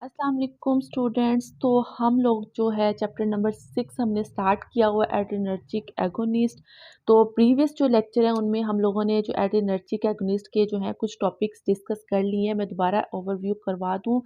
अस्सलाम वालेकुम स्टूडेंट्स। तो हम लोग जो है चैप्टर नंबर 6 हमने स्टार्ट किया हुआ एड्रेनर्जिक एगोनिस्ट। तो प्रीवियस जो लेक्चर है उनमें हम लोगों ने जो एड्रेनर्जिक एगोनिस्ट के जो है कुछ टॉपिक्स डिस्कस कर लिए हैं। मैं दोबारा ओवरव्यू करवा दूं।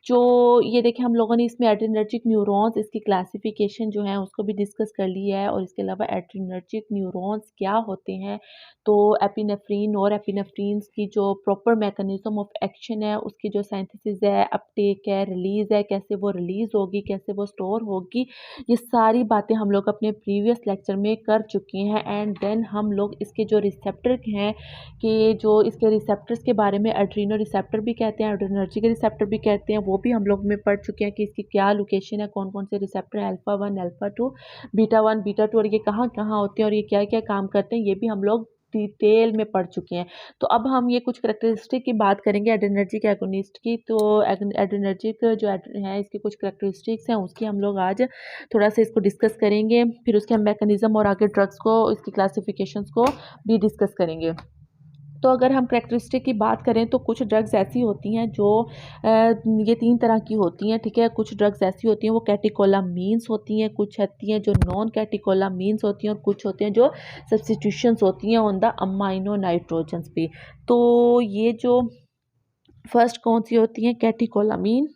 जो ये देखें हम लोगों ने इसमें एड्रेनर्जिक न्यूरॉन्स इसकी क्लासिफिकेशन जो है उसको भी डिस्कस कर लिया है, और इसके अलावा एड्रेनर्जिक न्यूरॉन्स क्या होते हैं, तो एपिनेफ्रीन और एपिनेफ्रीन्स की जो प्रॉपर मैकेनिज्म ऑफ एक्शन है, उसकी जो साइंथिसिस है, अपटेक है, रिलीज़ है, कैसे वो रिलीज़ होगी, कैसे वो स्टोर होगी, ये सारी बातें हम लोग अपने प्रीवियस लेक्चर में कर चुके हैं। एंड देन हम लोग इसके जो रिसेप्टर हैं कि जो इसके रिसेप्टर्स के बारे में एड्रीनो रिसेप्टर भी कहते हैं, एड्रेनर्जिक रिसेप्टर भी कहते हैं, वो भी हम लोग में पढ़ चुके हैं कि इसकी क्या लोकेशन है, कौन कौन से रिसेप्टर हैं, अल्फ़ा 1 अल्फ़ा 2 बीटा 1 बीटा 2, और ये कहाँ कहाँ होते हैं और ये क्या क्या काम करते हैं, ये भी हम लोग डिटेल में पढ़ चुके हैं। तो अब हम ये कुछ करैक्टरिस्टिक की बात करेंगे एड्रेनर्जिक एगोनिस्ट की। तो एड्रेनर्जिक जो है इसकी कुछ करैक्टरिस्टिक्स हैं, उसकी हम लोग आज थोड़ा सा इसको डिस्कस करेंगे, फिर उसके हम मैकेनिज्म और आगे ड्रग्स को, इसकी क्लासिफिकेशंस को भी डिस्कस करेंगे। तो अगर हम करैक्टरिस्टिक की बात करें तो कुछ ड्रग्स ऐसी होती हैं जो ये 3 तरह की होती हैं, ठीक है। कुछ ड्रग्स ऐसी होती हैं वो कैटेकोलामीन्स होती हैं, कुछ होती हैं जो नॉन कैटेकोलामीन्स होती हैं, और कुछ होते हैं जो सब्स्टिट्यूशंस होती हैं ऑन द अमाइनो नाइट्रोजन्स पे। तो ये जो फर्स्ट कौन सी होती हैं, कैटेकोलामीन।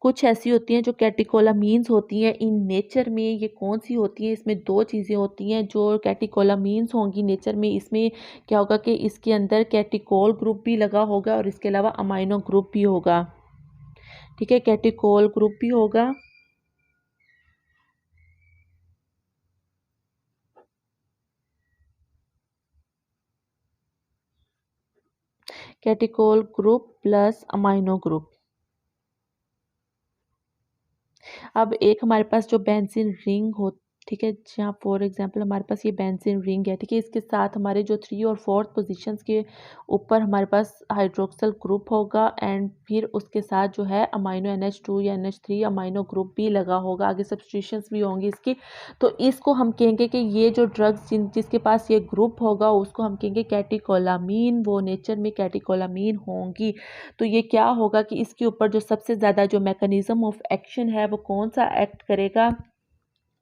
कुछ ऐसी होती हैं जो कैटेकोलामीन्स होती हैं इन नेचर में। ये कौन सी होती हैं, इसमें दो चीज़ें होती हैं जो कैटेकोलामीन्स होंगी नेचर में। इसमें क्या होगा कि इसके अंदर कैटिकोल ग्रुप भी लगा होगा और इसके अलावा अमाइनो ग्रुप भी होगा, ठीक है। कैटिकोल ग्रुप भी होगा, कैटिकोल ग्रुप प्लस अमाइनो ग्रुप। अब एक हमारे पास जो बेंजीन रिंग हो, ठीक है, जहाँ फॉर एग्जांपल हमारे पास ये बेंजीन रिंग है, ठीक है। इसके साथ हमारे जो 3 और 4th पोजीशंस के ऊपर हमारे पास हाइड्रोक्सल ग्रुप होगा, एंड फिर उसके साथ जो है अमाइनो NH2 या NH3 अमाइनो ग्रुप भी लगा होगा, आगे सब्स्टिट्यूशंस भी होंगी इसकी। तो इसको हम कहेंगे कि ये जो ड्रग्स जिसके पास ये ग्रुप होगा उसको हम कहेंगे कैटेकोलामीन, वो नेचर में कैटेकोलामीन होंगी। तो ये क्या होगा कि इसके ऊपर जो सबसे ज़्यादा जो मैकेनिज्म ऑफ एक्शन है वो कौन सा एक्ट करेगा,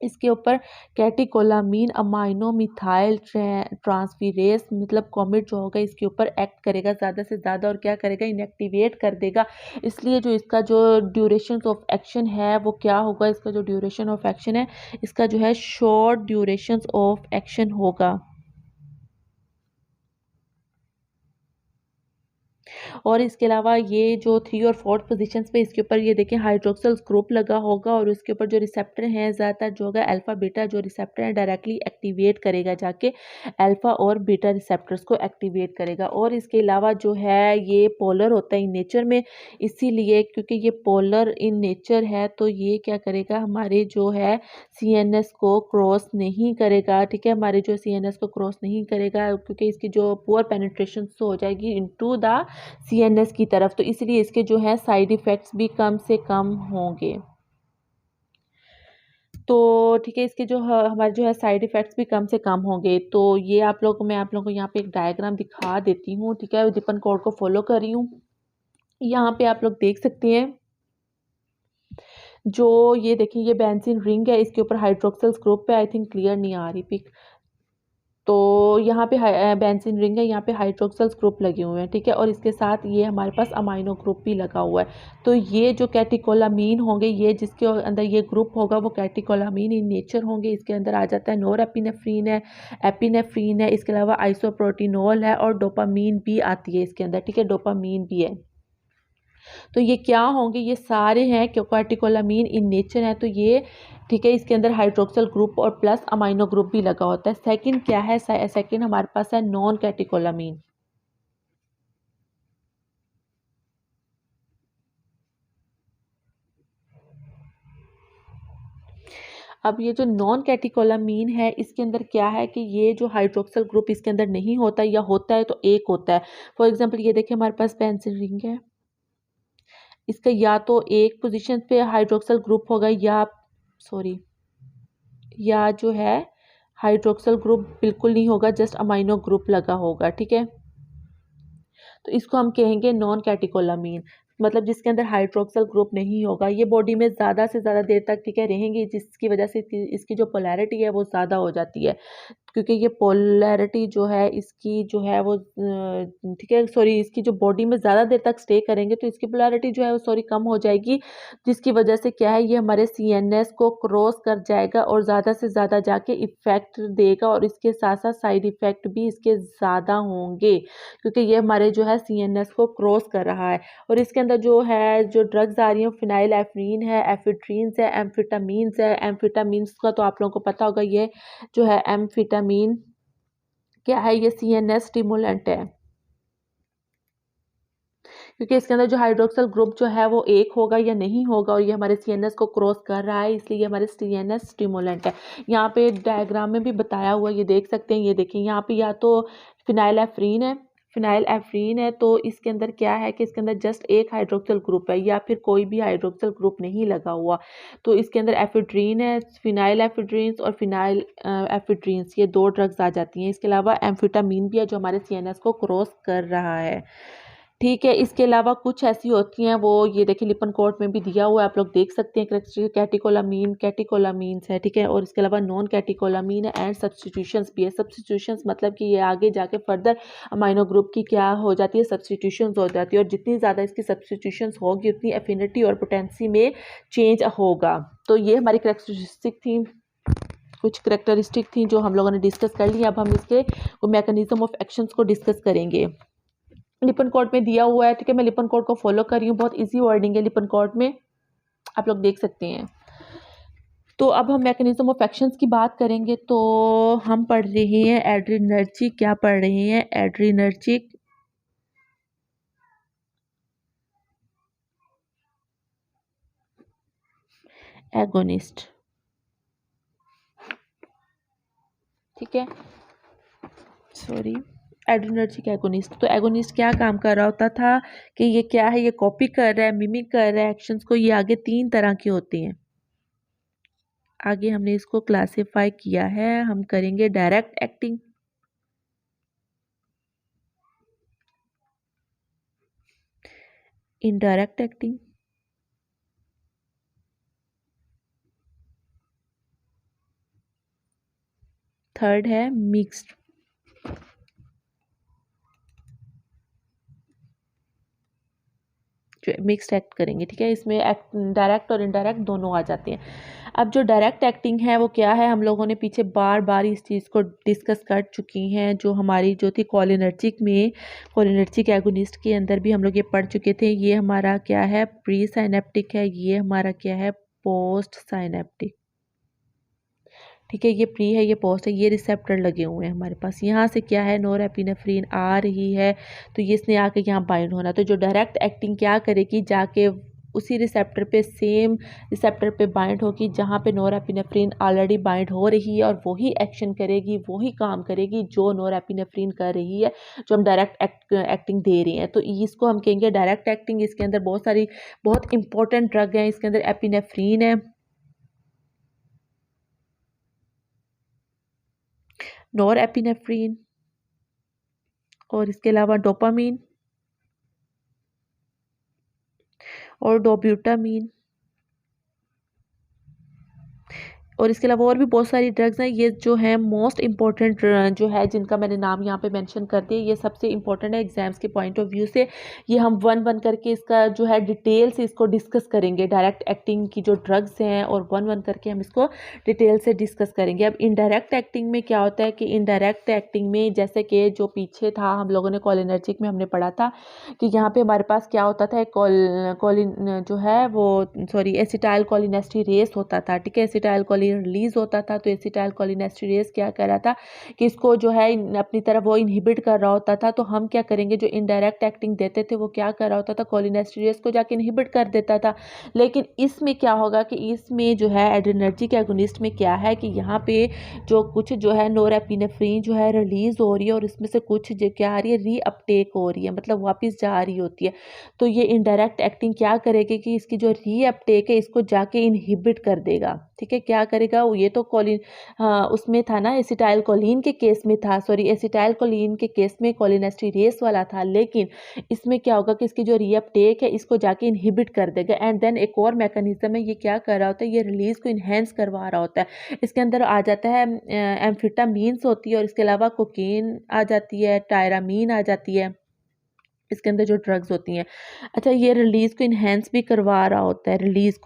इसके ऊपर कैटेकोलामीन अमाइनो मिथाइल ट्रांसफेरेज मतलब कॉमेट जो होगा इसके ऊपर एक्ट करेगा ज़्यादा से ज़्यादा, और क्या करेगा, इनएक्टिवेट कर देगा। इसलिए जो इसका जो ड्यूरेशन ऑफ एक्शन है वो क्या होगा, इसका जो ड्यूरेशन ऑफ एक्शन है इसका जो है शॉर्ट ड्यूरेशन ऑफ एक्शन होगा। और इसके अलावा ये जो 3 और 4th पोजीशंस पे इसके ऊपर ये देखें हाइड्रोक्सल ग्रुप लगा होगा, और उसके ऊपर जो रिसेप्टर हैं ज़्यादातर जो होगा अल्फ़ा बीटा जो रिसेप्टर है डायरेक्टली एक्टिवेट करेगा, जाके अल्फ़ा और बीटा रिसेप्टर्स को एक्टिवेट करेगा। और इसके अलावा जो है ये पोलर होता है इन नेचर में, इसीलिए क्योंकि ये पोलर इन नेचर है तो ये क्या करेगा, हमारे जो है CNS को क्रॉस नहीं करेगा, ठीक है। हमारे जो CNS को क्रॉस नहीं करेगा क्योंकि इसकी जो पुअर पेनिट्रेशन हो जाएगी इनटू द CNS की तरफ, तो इसलिए इसके जो है साइड इफ़ेक्ट्स भी कम से कम होंगे। तो ठीक है, इसके जो हमारे जो है साइड इफ़ेक्ट्स भी कम से कम होंगे। तो ये मैं आप लोगों को यहाँ पे एक डायग्राम दिखा देती हूँ, ठीक है। डिपन कोड को फॉलो कर रही हूँ। यहाँ पे आप लोग देख सकते हैं, जो ये देखिए ये बेंजीन रिंग है, इसके ऊपर हाइड्रोक्सिल ग्रुप है। आई थिंक क्लियर नहीं आ रही पिक। तो यहाँ पे बेंजीन रिंग है, यहाँ पे हाइड्रोक्सल ग्रुप लगे हुए हैं, ठीक है। और इसके साथ ये हमारे पास अमाइनो ग्रुप भी लगा हुआ है। तो ये जो कैटेकोलामीन होंगे, ये जिसके अंदर ये ग्रुप होगा वो कैटेकोलामीन इन नेचर होंगे। इसके अंदर आ जाता है नोरेपिनेफ्रीन है, एपिनेफ्रीन है, इसके अलावा आइसोप्रोटिनोल है और डोपामीन भी आती है इसके अंदर, ठीक है, डोपामीन भी है। तो ये क्या होंगे, ये सारे हैं कैटेकोलामीन इन नेचर है। तो ये ठीक है, इसके अंदर हाइड्रोक्सल ग्रुप और प्लस अमाइनो ग्रुप भी लगा होता है। सेकंड क्या है, सेकंड हमारे पास है नॉन कैटेकोलामीन। अब ये जो नॉन कैटेकोलामीन है इसके अंदर क्या है कि ये जो हाइड्रोक्सल ग्रुप इसके अंदर नहीं होता, या होता है तो एक होता है। फॉर एग्जांपल ये देखिए हमारे पास बेंजीन रिंग है, इसका या तो एक पोजीशन पे हाइड्रोक्सल ग्रुप होगा, या सॉरी, या जो है हाइड्रोक्सल ग्रुप बिल्कुल नहीं होगा, जस्ट अमाइनो ग्रुप लगा होगा, ठीक है। तो इसको हम कहेंगे नॉन कैटेकोलामीन, मतलब जिसके अंदर हाइड्रोक्सल ग्रुप नहीं होगा। ये बॉडी में ज़्यादा से ज़्यादा देर तक, ठीक है, रहेंगी, जिसकी वजह से इसकी जो पोलैरिटी है वो ज़्यादा हो जाती है, क्योंकि ये पोलैरिटी जो है इसकी जो है वो ठीक है, सॉरी, इसकी जो बॉडी में ज़्यादा देर तक स्टे करेंगे तो इसकी पोलैरिटी जो है वो सॉरी कम हो जाएगी, जिसकी वजह से क्या है, ये हमारे CNS को क्रॉस कर जाएगा और ज़्यादा से ज़्यादा जाके इफ़ेक्ट देगा, और इसके साथ साथ साइड इफ़ेक्ट भी इसके ज़्यादा होंगे, क्योंकि ये हमारे जो है CNS को क्रॉस कर रहा है। और इसके अंदर जो है जो ड्रग्स आ रही हैं, फिनाइलएफ्रीन है, एफिड्रीन्स है, एम्फेटामीन्स है। एम्फेटामीन्स का तो आप लोगों को पता होगा, ये जो है एम्फेटामीन क्या है, ये CNS स्टिमुलेंट है, क्योंकि इसके अंदर जो हाइड्रोक्सल ग्रुप जो है वो एक होगा या नहीं होगा, और ये हमारे CNS को क्रॉस कर रहा है, इसलिए ये हमारे CNS स्टिमुलेंट है। यहाँ पे डायग्राम में भी बताया हुआ, ये देख सकते हैं, ये देखिए यहाँ पे या तो फिनाइलएफ्रीन है, फिनाइलएफ्रीन है, तो इसके अंदर क्या है कि इसके अंदर जस्ट एक हाइड्रोक्सल ग्रुप है, या फिर कोई भी हाइड्रोक्सल ग्रुप नहीं लगा हुआ। तो इसके अंदर एफिड्रीन है, फिनाइलएफिड्रीन्स और फिनाइल एफिड्रीन्स, ये दो ड्रग्स आ जाती हैं। इसके अलावा एम्फेटामीन भी है जो हमारे CNS को क्रॉस कर रहा है, ठीक है। इसके अलावा कुछ ऐसी होती हैं, वो ये देखिए लिपन कोट में भी दिया हुआ है, आप लोग देख सकते हैं, कैटेकोलामीन, कैटेकोलामीन्स है, ठीक है। और इसके अलावा नॉन कैटेकोलामीन है, एंड सब्स्टिट्यूशंस भी है। सब्स्टिट्यूशंस मतलब कि ये आगे जाके फर्दर अमाइनो ग्रुप की क्या हो जाती है, सब्स्टिट्यूशंस हो जाती है, और जितनी ज़्यादा इसकी सब्स्टिट्यूशंस होगी उतनी एफिनिटी और पोटेंसी में चेंज होगा। तो ये हमारी कैरेक्टरिस्टिक थी, कुछ करेक्टरिस्टिक थी जो हम लोगों ने डिस्कस कर ली। अब हम इसके मैकेनिज्म ऑफ एक्शंस को डिस्कस करेंगे। लिपन कोड में दिया हुआ है, ठीक है, मैं लिपन कोड को फॉलो कर रही हूँ, बहुत इजी वर्डिंग है लिपन कोड में, आप लोग देख सकते हैं। तो अब हम मैकेनिज्म ऑफ एक्शंस की बात करेंगे, तो हम पढ़ रहे हैं एड्रिनर्जिक, क्या पढ़ रहे हैं, एड्रिनर्जिक एगोनिस्ट, ठीक है, सॉरी, एड्रिनर्जिक एगोनिस्ट। तो एगोनिस्ट क्या काम कर रहा होता था कि ये क्या है, ये कॉपी कर रहा है, मिमिक कर रहा है एक्शंस को। ये आगे 3 तरह के होते हैं, आगे हमने इसको क्लासिफाई किया है। हम करेंगे direct acting, indirect acting, third है मिक्स्ड। जो मिक्स्ड एक्ट करेंगे, ठीक है, इसमें डायरेक्ट और इनडायरेक्ट दोनों आ जाते हैं। अब जो डायरेक्ट एक्टिंग है वो क्या है, हम लोगों ने पीछे बार बार इस चीज़ को डिस्कस कर चुकी हैं, जो हमारी जो थी कोलिनर्जिक में, कोलिनर्जिक एगोनिस्ट के अंदर भी हम लोग ये पढ़ चुके थे। ये हमारा क्या है, प्री साइनेप्टिक है, ये हमारा क्या है, पोस्ट साइनेप्टिक, ठीक है। ये प्री है, ये पोस्ट है, ये रिसेप्टर लगे हुए हैं हमारे पास। यहाँ से क्या है, नोरेपिनेफ्रिन आ रही है, तो ये इसने आके यहाँ बाइंड होना। तो जो डायरेक्ट एक्टिंग क्या करेगी, जाके उसी रिसेप्टर पे, सेम रिसेप्टर पे बाइंड होगी जहाँ पे नोरेपिनेफ्रिन ऑलरेडी बाइंड हो रही है, और वही एक्शन करेगी, वही काम करेगी जो नोरेपिनेफ्रिन कर रही है, जो हम डायरेक्ट एक्टिंग दे रहे हैं। तो इसको हम कहेंगे डायरेक्ट एक्टिंग। इसके अंदर बहुत सारी बहुत इंपॉर्टेंट ड्रग हैं, इसके अंदर एपिनेफ्रिन है, नोरेपिनेफ्रिन, और इसके अलावा डोपामीन और डोब्यूटामीन, और इसके अलावा और भी बहुत सारी ड्रग्स हैं। ये जो है मोस्ट इंपॉर्टेंट जो है, जिनका मैंने नाम यहाँ पे मेंशन कर दिया, ये सबसे इंपॉर्टेंट है एग्जाम्स के पॉइंट ऑफ व्यू से। ये हम वन वन करके इसका जो है डिटेल से इसको डिस्कस करेंगे, डायरेक्ट एक्टिंग की जो ड्रग्स हैं, और वन वन करके हम इसको डिटेल से डिस्कस करेंगे। अब इनडायरेक्ट एक्टिंग में क्या होता है कि इनडायरेक्ट एक्टिंग में, जैसे कि जो पीछे था हम लोगों ने कोलिनर्जिक में हमने पढ़ा था कि यहाँ पे हमारे पास क्या होता था, कोलिन जो है वो, सॉरी, एसिटाइल कोलिनेस्टेरेज होता था, ठीक है, एसिटाइल कोलिन रिलीज होता था। तो एसिटाइल कोलिनेस्टेरेज क्या कर रहा था कि इसको जो है अपनी तरफ वो इनहिबिट कर रहा होता था। तो हम क्या करेंगे, जो इनडायरेक्ट एक्टिंग देते थे वो क्या कर रहा होता था, कोलिनेस्टेरेज को जाके इनहिबिट कर देता था। लेकिन इसमें क्या होगा कि इसमें जो है एड्रेनर्जिक एगोनिस्ट में क्या है कि यहाँ पे जो कुछ जो है नोरेपिनेफ्रिन जो है रिलीज हो रही है, और इसमें से कुछ जो क्या आ रही है, रीअपटेक हो रही है, मतलब वापस जा रही होती है। तो ये इनडायरेक्ट एक्टिंग क्या करेगी कि इसकी जो रीअपटेक है इसको जाके इनहिबिट कर देगा, ठीक है, क्या करेगा वो, ये तो कोलिन उसमें था ना, एसिटाइल कोलिन के केस में था, सॉरी एसिटाइल कोलिन के केस में कोलिनेस्टीरेज वाला था, लेकिन इसमें क्या होगा कि इसकी जो रीअपटेक है इसको जाके इनहिबिट कर देगा। एंड देन एक और मैकेनिज्म है, ये क्या कर रहा होता है, ये रिलीज को इनहेंस करवा रहा होता है। इसके अंदर आ जाता है एम्फिटामीन्स होती है, और इसके अलावा कोकीन आ जाती है, टायरामीन आ जाती है, इसके अंदर जो ड्रग्स होती हैं। अच्छा, ये रिलीज को इनहेंस भी करवा रहा होता है, रिलीज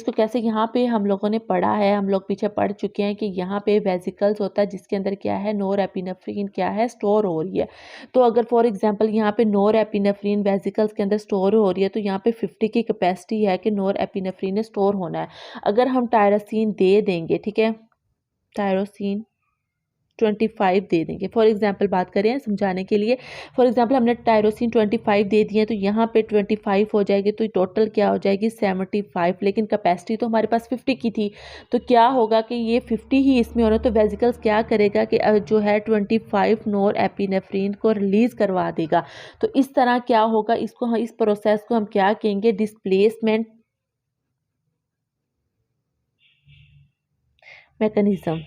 को कैसे, यहाँ पे हम लोगों ने पढ़ा है, हम लोग पीछे पढ़ चुके हैं कि यहाँ पे वेजिकल्स होता है जिसके अंदर क्या है, नोरएपिनेफ्रिन क्या है, स्टोर हो रही है। तो अगर फॉर एग्जांपल यहाँ पे नोरएपिनेफ्रिन वेजिकल्स के अंदर स्टोर हो रही है, तो यहाँ पे 50 की कैपेसिटी है कि नोरएपिनेफ्रिन ने स्टोर होना है। अगर हम टायरोसिन दे देंगे, ठीक है, टायरोसिन 25 दे देंगे, फॉर एग्जांपल बात करें समझाने के लिए, फॉर एग्जांपल हमने टायरोसिन 25 दे दिए, तो यहाँ पे 25 हो जाएगी, तो टोटल क्या हो जाएगी 75, लेकिन कैपेसिटी तो हमारे पास 50 की थी। तो क्या होगा कि ये 50 ही इसमें होना, तो वेजिकल्स क्या करेगा कि जो है 25 नोर एपिनेफ्रिन को रिलीज करवा देगा। तो इस तरह क्या होगा, इसको इस प्रोसेस को हम क्या कहेंगे, डिस्प्लेसमेंट मैकेनिज्म।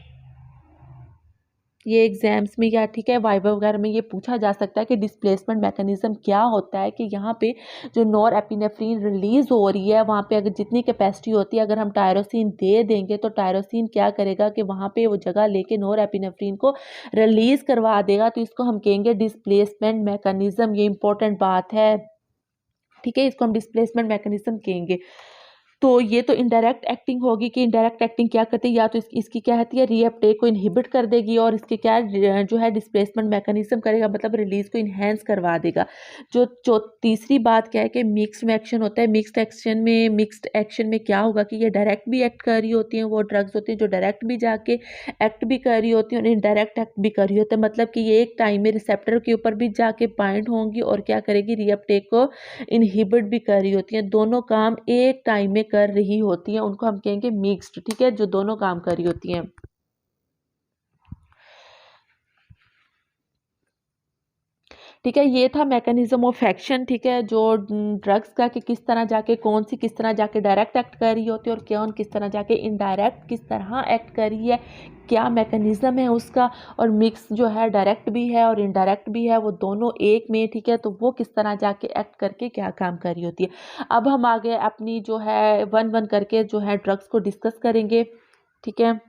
ये एग्जाम्स में या ठीक है वाइवा वगैरह में ये पूछा जा सकता है कि डिस्प्लेसमेंट मैकेनिज्म क्या होता है, कि यहाँ पे जो नॉर एपिनेफ्रिन रिलीज हो रही है वहाँ पे अगर जितनी कैपेसिटी होती है, अगर हम टायरोसिन दे देंगे तो टायरोसिन क्या करेगा कि वहाँ पे वो जगह लेके नॉर एपिनेफ्रिन को रिलीज करवा देगा। तो इसको हम कहेंगे डिस्प्लेसमेंट मैकेनिज्म, ये इंपॉर्टेंट बात है, ठीक है, इसको हम डिस्प्लेसमेंट मैकेनिज्म कहेंगे। तो ये तो इनडायरेक्ट एक्टिंग होगी, कि इनडायरेक्ट एक्टिंग क्या करती है, या तो इसकी क्या कहती है, रीअपटेक को इनहिबिट कर देगी, और इसके क्या जो है डिस्प्लेसमेंट मैकेनिज्म करेगा, मतलब रिलीज को इनहेंस करवा देगा। जो तीसरी बात क्या है कि मिक्स्ड एक्शन होता है। मिक्स्ड एक्शन में क्या होगा कि ये डायरेक्ट भी एक्ट कर रही होती हैं, वो ड्रग्स होती हैं जो डायरेक्ट भी जाके एक्ट भी कर रही होती हैं और इनडायरेक्ट एक्ट भी कर रही होती है, मतलब कि ये एक टाइम में रिसेप्टर के ऊपर भी जाके बाइंड होंगी और क्या करेगी, रीअपटेक को इनहिबिट भी कर रही होती हैं, दोनों काम एक टाइम में कर रही होती हैं, उनको हम कहेंगे मिक्स्ड, ठीक है, जो दोनों काम कर रही होती हैं। ठीक है, ये था मैकेनिज्म ऑफ एक्शन, ठीक है, जो ड्रग्स का कि किस तरह जाके कौन सी किस तरह जाके डायरेक्ट एक्ट कर रही होती है और कौन किस तरह जाके इनडायरेक्ट किस तरह एक्ट कर रही है, क्या मैकेनिज्म है उसका। और मिक्स जो है डायरेक्ट भी है और इनडायरेक्ट भी है, वो दोनों एक में, ठीक है, तो वो किस तरह जाके एक्ट करके क्या काम कर रही होती है। अब हम आगे अपनी जो है वन वन करके जो है ड्रग्स को डिस्कस करेंगे, ठीक है।